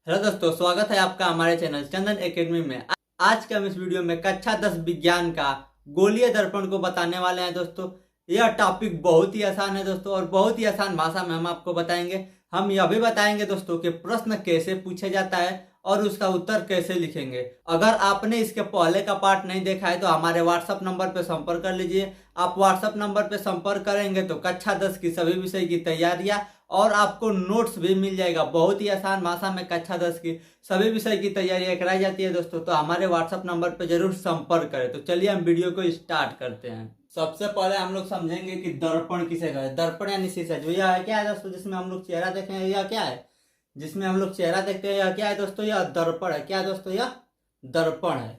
Hello दोस्तों, स्वागत है आपका हमारे चैनल चंदन एकेडमी में। आज के हम इस वीडियो में कक्षा 10 विज्ञान का गोलीय दर्पण को बताने वाले हैं दोस्तों। यह टॉपिक बहुत ही आसान है दोस्तों और बहुत ही आसान भाषा में हम आपको बताएंगे। हम यह भी बताएंगे दोस्तों कि प्रश्न कैसे पूछा जाता है और उसका उत्तर कैसे लिखेंगे। अगर आपने इसके पहले का पार्ट नहीं देखा है तो हमारे व्हाट्सएप नंबर पर संपर्क कर लीजिए। आप व्हाट्सएप नंबर पर संपर्क करेंगे तो कक्षा 10 की सभी विषय की तैयारियां और आपको नोट्स भी मिल जाएगा। बहुत ही आसान भाषा में कक्षा 10 की सभी विषय की तैयारियां कराई जाती है दोस्तों। तो हमारे व्हाट्सएप नंबर पर जरूर संपर्क करें। तो चलिए हम वीडियो को स्टार्ट करते हैं। सबसे पहले हम लोग समझेंगे कि दर्पण किसे कहते हैं। दर्पण यानी शीशा। जो यह है क्या है दोस्तों, जिसमें हम लोग चेहरा देखें, यह क्या है जिसमें हम लोग चेहरा देखते हैं, यह क्या है दोस्तों, यह दर्पण है। क्या है दोस्तों, यह दर्पण है।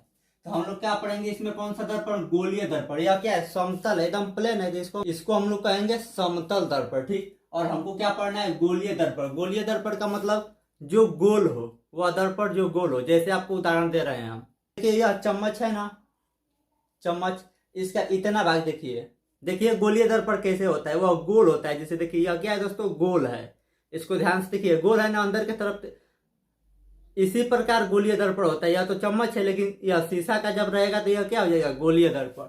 तो हम लोग क्या पढ़ेंगे इसमें, कौन सा दर्पण, गोलीय दर्पण। यह क्या है, समतल है, एकदम प्लेन है, जिसको इसको हम लोग कहेंगे समतल दर्पण। ठीक। और हमको क्या पढ़ना है, गोलीय दर्पण। गोलीय दर्पण का मतलब जो गोल हो, वह दर्पण जो गोल हो। जैसे आपको उदाहरण दे रहे हैं हम, देखिए यह चम्मच है ना, चम्मच, इसका इतना भाग देखिए। देखिए गोलीय दर्पण कैसे होता है, वह गोल होता है। जैसे देखिए यह क्या है दोस्तों, गोल है। इसको ध्यान से देखिए, गोल है ना अंदर की तरफ। इसी प्रकार गोलीय दर्पण होता है। यह तो चम्मच है, लेकिन यह शीशा का जब रहेगा तो यह क्या हो जाएगा, गोलीय दर्पण।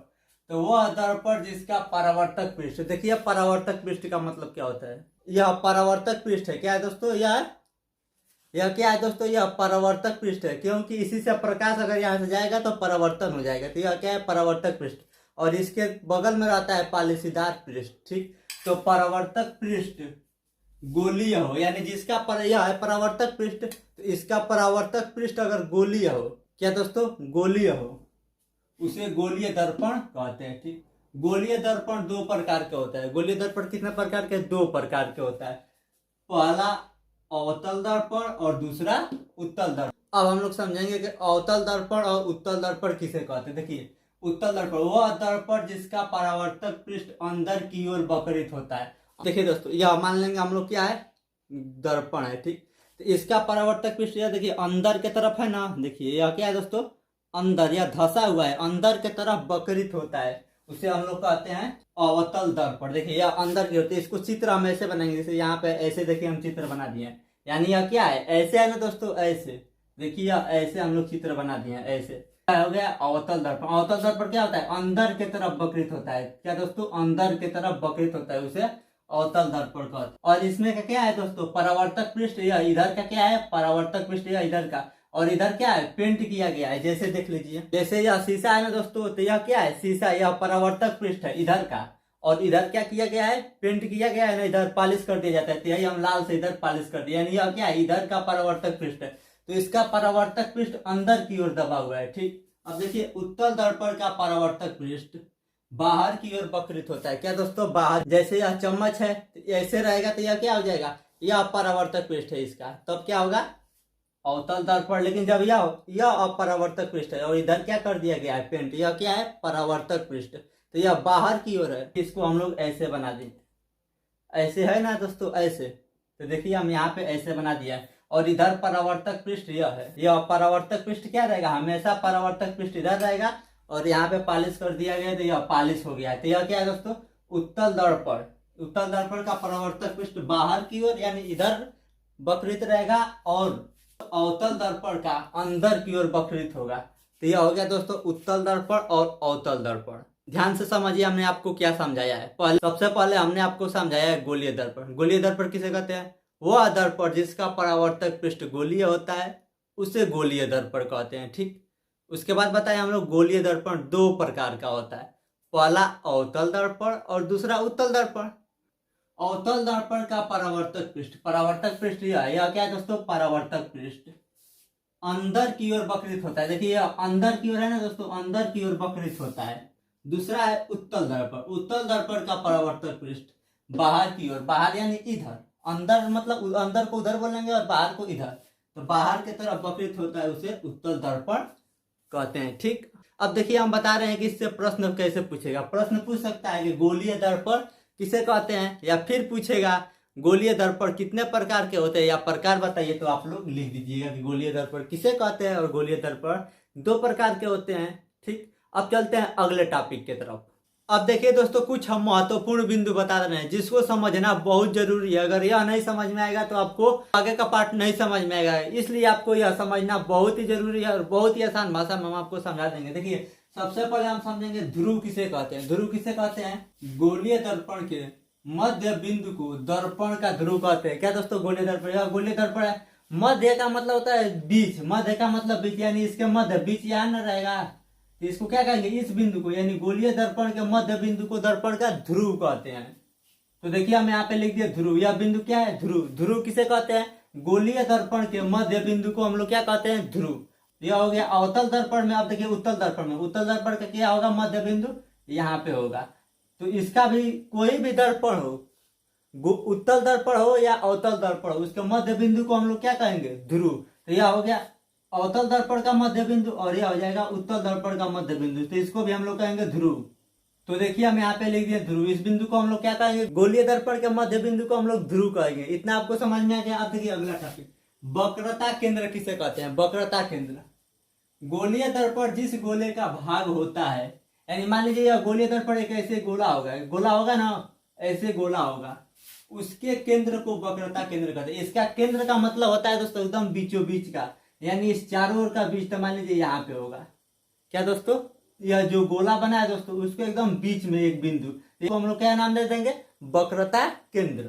तो वह दर्पण जिसका परावर्तक पृष्ठ। देखिए परावर्तक पृष्ठ का मतलब क्या होता है, यह परावर्तक पृष्ठ है। क्या है दोस्तों, यह क्या है दोस्तों, यह परावर्तक पृष्ठ है। क्योंकि इसी से प्रकाश अगर यहाँ से जाएगा तो परावर्तन हो जाएगा। तो यह क्या है, परावर्तक पृष्ठ। और इसके बगल में रहता है पालिसीदार पृष्ठ। ठीक। तो परावर्तक पृष्ठ गोलीय हो, यानी जिसका यह है परावर्तक पृष्ठ, तो इसका परावर्तक पृष्ठ अगर गोलीय हो, क्या दोस्तों, गोलीय हो, उसे गोलीय दर्पण कहते हैं। ठीक। गोलीय दर्पण दो प्रकार के होता है। गोलीय दर्पण कितने प्रकार के, दो प्रकार के होता है। पहला अवतल दर्पण और दूसरा उत्तल दर्पण। अब हम लोग समझेंगे कि अवतल दर्पण और उत्तल दर्पण किसे कहते हैं। देखिए उत्तल दर्पण वह दर्पण जिसका परावर्तक पृष्ठ अंदर की ओर वक्रित होता है। देखिए दोस्तों, यह मान लेंगे हम लोग क्या है, दर्पण है। ठीक। तो इसका परावर्तक पृष्ठ यह देखिए अंदर के तरफ है ना। देखिए यह क्या है दोस्तों, अंदर, या धसा हुआ है, अंदर के तरफ वक्रित होता है। उसे हम लोग कहते हैं अवतल दर्पण। देखिए यह अंदर की होती है। इसको चित्र हम ऐसे बनाएंगे, जैसे यहाँ पे ऐसे देखिए हम चित्र बना दिए हैं। यानी यह क्या है, ऐसे है ना दोस्तों, ऐसे देखिए यह ऐसे हम लोग चित्र बना दिए हैं। ऐसे क्या हो गया, अवतल दर्पण। अवतल दर्पण क्या होता है, अंदर के तरफ वक्रित होता है। क्या दोस्तों, अंदर के तरफ वक्रित होता है, उसे अवतल दर्पण कहते हैं। और इसमें का क्या है दोस्तों, परावर्तक पृष्ठ या इधर का क्या है, परावर्तक पृष्ठ या इधर का, और इधर क्या है, पेंट किया गया है। जैसे देख लीजिए, जैसे यह शीशा है ना दोस्तों, तो यह क्या है, शीशा, यह परावर्तक पृष्ठ है इधर का। और इधर क्या किया गया है, पेंट किया गया है ना, इधर पॉलिश कर दिया जाता है। तो यही हम लाल से इधर पॉलिश कर दिया, यानी यह क्या है, इधर का परावर्तक पृष्ठ है। तो इसका परावर्तक पृष्ठ अंदर की ओर दबा हुआ है। ठीक। अब देखिए उत्तल दर्पण का परावर्तक पृष्ठ बाहर की ओर वक्रित होता है। क्या दोस्तों, बाहर। जैसे यह चम्मच है, तो ऐसे रहेगा तो यह क्या हो जाएगा, यह परावर्तक पृष्ठ है इसका। तब क्या होगा, अवतल दर्पण। लेकिन जब यह अपरावर्तक पृष्ठ है और इधर क्या कर दिया गया है, पेंट, यह क्या है, परावर्तक पृष्ठ। तो यह बाहर की ओर है। इसको हम लोग ऐसे बना देंगे, ऐसे है ना दोस्तों, ऐसे। तो देखिए हम यहाँ पे ऐसे बना दिया है। और इधर परावर्तक पृष्ठ यह है। यह परावर्तक पृष्ठ क्या रहेगा, हमेशा परावर्तक पृष्ठ इधर रहेगा। और यहाँ पे पॉलिश कर दिया गया तो यह पॉलिश हो गया है। तो यह क्या है दोस्तों, उत्तल दर्पण। उत्तल दर्पण का परावर्तक पृष्ठ बाहर की ओर यानी इधर वक्रित रहेगा, और अवतल दर्पण का अंदर की ओर वक्रित होगा। तो यह हो गया दोस्तों उत्तल दर्पण और अवतल दर्पण। ध्यान से समझिए हमने आपको क्या समझाया है। सबसे पहले हमने आपको समझाया है गोलीय दर्पण। गोलीय दर्पण किसे कहते हैं, वह दर्पण जिसका परावर्तक पृष्ठ गोलीय होता है, उसे गोलीय दर्पण कहते हैं। ठीक। उसके बाद बताया हम लोग गोलीय दर्पण दो प्रकार का होता है। पहला अवतल दर्पण और दूसरा उत्तल दर्पण। अवतल दर्पण का परावर्तक पृष्ठ, परावर्तक पृष्ठ यह क्या है दोस्तों, परावर्तक पृष्ठ अंदर की ओर वक्रित होता है। देखिए यह अंदर की ओर है ना दोस्तों, अंदर की ओर वक्रित होता है। दूसरा है उत्तल दर्पण। उत्तल दर्पण का परावर्तक पृष्ठ बाहर की ओर, बाहर यानी इधर, अंदर मतलब अंदर को उधर बोलेंगे और बाहर को इधर, तो बाहर की तरफ वक्रित होता है, उसे उत्तल दर्पण कहते हैं। ठीक। अब देखिए हम बता रहे हैं कि इससे प्रश्न कैसे पूछेगा। प्रश्न पूछ सकता है कि गोलीय दर्पण किसे कहते हैं, या फिर पूछेगा गोलीय दर्पण कितने प्रकार के होते हैं, या प्रकार बताइए। तो आप लोग लिख दीजिएगा कि गोलीय दर्पण किसे कहते हैं और गोलीय दर्पण दो प्रकार के होते हैं। ठीक। अब चलते हैं अगले टॉपिक की तरफ। अब देखिए दोस्तों, कुछ हम महत्वपूर्ण बिंदु बता रहे हैं जिसको समझना बहुत जरूरी है। अगर यह नहीं समझ में आएगा तो आपको आगे का पार्ट नहीं समझ में आएगा, इसलिए आपको यह समझना बहुत ही जरूरी है और बहुत ही आसान भाषा में हम आपको समझा देंगे। देखिए, सबसे पहले हम समझेंगे ध्रुव किसे कहते हैं। ध्रुव किसे कहते हैं? गोलीय दर्पण के मध्य बिंदु को दर्पण का ध्रुव कहते हैं। क्या दोस्तों? गोलीय दर्पण, यह गोलीय दर्पण है। मध्य का मतलब होता है बीच, मध्य का मतलब बीच, यानी इसके मध्य बीच यहाँ न रहेगा, तो इसको क्या कहेंगे? इस बिंदु को, यानी गोलीय दर्पण के मध्य बिंदु को दर्पण का ध्रुव कहते हैं। तो देखिए, हम यहाँ पे लिख दिए ध्रुव। यह बिंदु क्या है? ध्रुव। ध्रुव किसे कहते हैं? गोलीय दर्पण के मध्य बिंदु को हम लोग क्या कहते हैं? ध्रुव। यह हो गया अवतल दर्पण में। अब देखिए उत्तल दर्पण में, उत्तल दर्पण का क्या होगा? मध्य बिंदु यहाँ पे होगा। तो इसका भी कोई भी दर्पण हो, उत्तल दर्पण हो या अवतल दर्पण हो, उसके मध्य बिंदु को हम लोग क्या कहेंगे? ध्रुव। तो यह हो गया अवतल दर्पण का मध्य बिंदु और यह हो जाएगा उत्तल दर्पण का मध्य बिंदु, तो इसको भी हम लोग कहेंगे ध्रुव। तो देखिए, हम यहाँ पे लिख दिए ध्रुव। इस बिंदु को हम लोग क्या कहेंगे? गोलीय दर्पण के मध्य बिंदु को हम लोग ध्रुव कहेंगे। इतना आपको समझ में आ गया। अब देखिए अगला टॉपिक, वक्रता केंद्र किसे कहते हैं? वक्रता केंद्र, गोलीय दर्पण जिस गोले का भाग होता है, यानी मान लीजिए यह गोलीय दर्पण एक ऐसे गोला होगा, गोला होगा ना, ऐसे गोला होगा, उसके केंद्र को वक्रता केंद्र कहते हैं। इसका केंद्र का मतलब होता है दोस्तों एकदम बीचों बीच का, यानी इस चारों ओर का बीच, तो मान लीजिए यहाँ पे होगा। क्या दोस्तों? यह जो गोला बना है दोस्तों, उसको एकदम बीच में एक बिंदु, इसको हम लोग क्या नाम दे देंगे? वक्रता केंद्र।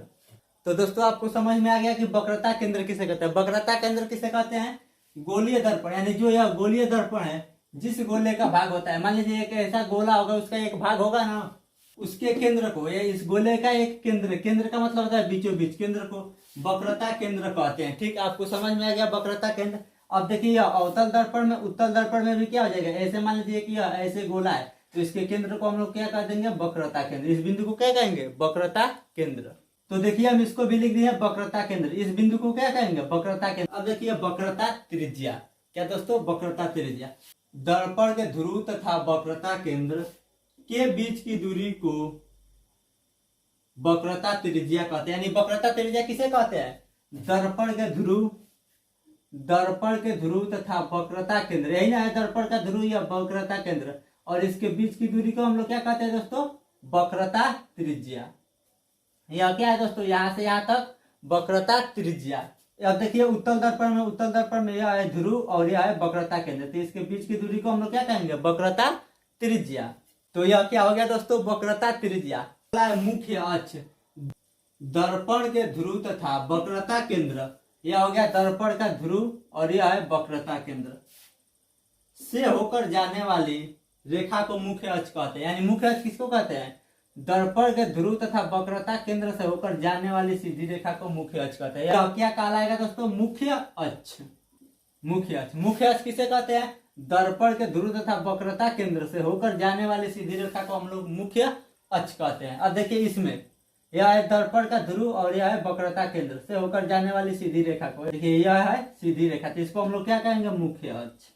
तो दोस्तों, आपको समझ में आ गया कि वक्रता केंद्र किसे कहते हैं। वक्रता केंद्र किसे कहते हैं? गोलीय दर्पण, यानी जो यह गोलीय दर्पण है, जिस गोले का भाग होता है, मान लीजिए एक ऐसा गोला होगा, उसका एक भाग होगा ना, उसके केंद्र को, या इस गोले का एक केंद्र, केंद्र का मतलब होता है बीचों बीच, केंद्र को वक्रता केंद्र कहते हैं। ठीक, आपको समझ में आ गया वक्रता केंद्र। अब देखिए अवतल दर्पण में, उत्तल दर्पण में भी क्या हो जाएगा? ऐसे मान लीजिए कि ऐसे गोला है, तो इसके केंद्र को हम लोग क्या कह देंगे? वक्रता केंद्र। इस बिंदु को क्या कहेंगे? वक्रता केंद्र। तो देखिए, हम इसको भी लिख दिए वक्रता केंद्र। इस बिंदु को क्या कहेंगे? वक्रता केंद्र। अब देखिए वक्रता त्रिज्या। क्या दोस्तों? वक्रता त्रिज्या, दर्पण के ध्रुव तथा वक्रता केंद्र के बीच की दूरी को वक्रता त्रिज्या कहते हैं। यानी वक्रता त्रिज्या किसे कहते हैं? दर्पण के ध्रुव, दर्पण के ध्रुव तथा वक्रता केंद्र, यही ना है दर्पण का ध्रुव या वक्रता केंद्र, और इसके बीच की दूरी को हम लोग क्या कहते हैं दोस्तों? वक्रता त्रिज्या। यह क्या है दोस्तों? यहाँ से यहाँ तक वक्रता त्रिज्या। अब देखिए उत्तल दर्पण में, उत्तल दर्पण में यह है ध्रुव और यह है वक्रता केंद्र, तो इसके बीच की दूरी को हम लोग क्या कहेंगे? वक्रता त्रिज्या। तो यह क्या हो गया दोस्तों? वक्रता त्रिज्या। मुख्य अक्ष, दर्पण के ध्रुव तथा वक्रता केंद्र, यह हो गया दर्पण का ध्रुव और यह है वक्रता केंद्र से होकर जाने वाली रेखा को मुख्य अक्ष कहते हैं। यानी मुख्य अक्ष किसको कहते हैं? दर्पण के ध्रुव तथा वक्रता केंद्र से होकर जाने वाली सीधी रेखा को मुख्य अक्ष कहते हैं। यह क्या कहलाएगा दोस्तों? मुख्य अक्ष। मुख्य अक्ष, मुख्य अक्ष किसे कहते हैं? दर्पण के ध्रुव तथा वक्रता केंद्र से होकर जाने वाली सीधी रेखा को हम लोग मुख्य अक्ष कहते हैं। अब देखिए इसमें यह है दर्पण का ध्रुव और यह है वक्रता केंद्र से होकर जाने वाली सीधी रेखा को, देखिए यह है सीधी रेखा, तो इसको हम लोग क्या कहेंगे? मुख्य अक्ष।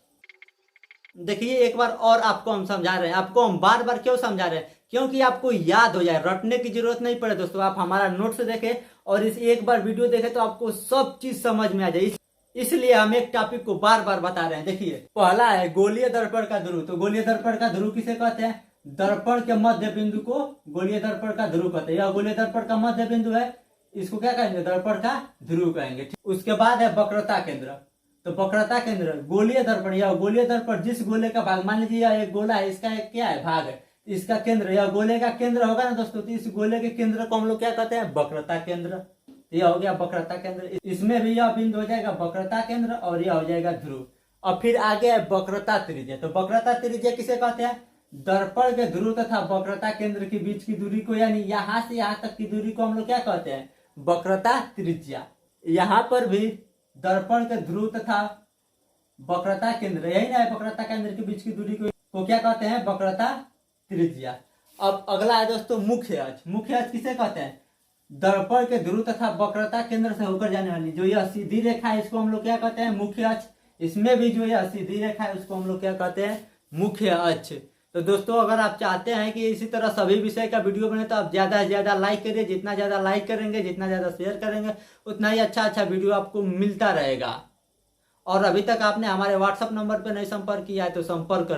देखिए एक बार और आपको हम समझा रहे हैं, आपको हम बार बार क्यों समझा रहे हैं? क्योंकि आपको याद हो जाए, रटने की जरूरत नहीं पड़े दोस्तों। आप हमारा नोट्स देखें और इस एक बार वीडियो देखें तो आपको सब चीज समझ में आ जाए, इसलिए हम एक टॉपिक को बार बार बता रहे हैं। देखिए पहला है गोलीय दर्पण का ध्रुव। तो गोलीय दर्पण का ध्रुव किसे कहते हैं? दर्पण के मध्य बिंदु को गोलीय दर्पण का ध्रुव कहते हैं। यह गोलीय दर्पण का मध्य बिंदु है, इसको क्या कहेंगे? दर्पण का ध्रुव कहेंगे। उसके बाद है वक्रता केंद्र। तो वक्रता केंद्र, गोलीय दर्पण, यह गोलीय दर्पण जिस गोले का भाग, मान लीजिए यह एक गोला है, इसका एक क्या है? भाग है, इसका केंद्र, यह गोले का केंद्र होगा ना दोस्तों, तो इस गोले के केंद्र को हम लोग क्या कहते हैं? वक्रता केंद्र। यह हो गया वक्रता केंद्र। इसमें भी यह बिंदु हो जाएगा वक्रता केंद्र और यह हो जाएगा ध्रुव। और फिर आगे है वक्रता त्रिज्या। तो वक्रता त्रिज्या किसे कहते हैं? दर्पण के ध्रुव तथा वक्रता केंद्र के बीच की दूरी को, यानी यहाँ से यहाँ तक की दूरी को हम लोग क्या कहते हैं? वक्रता त्रिज्या। यहाँ पर भी दर्पण के ध्रुव तथा वक्रता केंद्र, यही ना है वक्रता केंद्र के बीच की दूरी को क्या कहते हैं? वक्रता त्रिज्या। अब अगला है दोस्तों मुख्य अक्ष। मुख्य अक्ष किसे कहते हैं? दर्पण के ध्रुव तथा वक्रता केंद्र से होकर जाने वाली जो यह सीधी रेखा है, इसको हम लोग क्या कहते हैं? मुख्य अक्ष। इसमें भी जो यह सीधी रेखा है उसको हम लोग क्या कहते हैं? मुख्य अक्ष। तो दोस्तों अगर आप चाहते हैं कि इसी तरह सभी विषय का वीडियो बने तो आप ज्यादा से ज्यादा लाइक करिए। जितना ज्यादा लाइक करेंगे, जितना ज्यादा शेयर करेंगे, उतना ही अच्छा वीडियो आपको मिलता रहेगा। और अभी तक आपने हमारे व्हाट्सएप नंबर पर नहीं संपर्क किया है तो संपर्क कर लीजिए।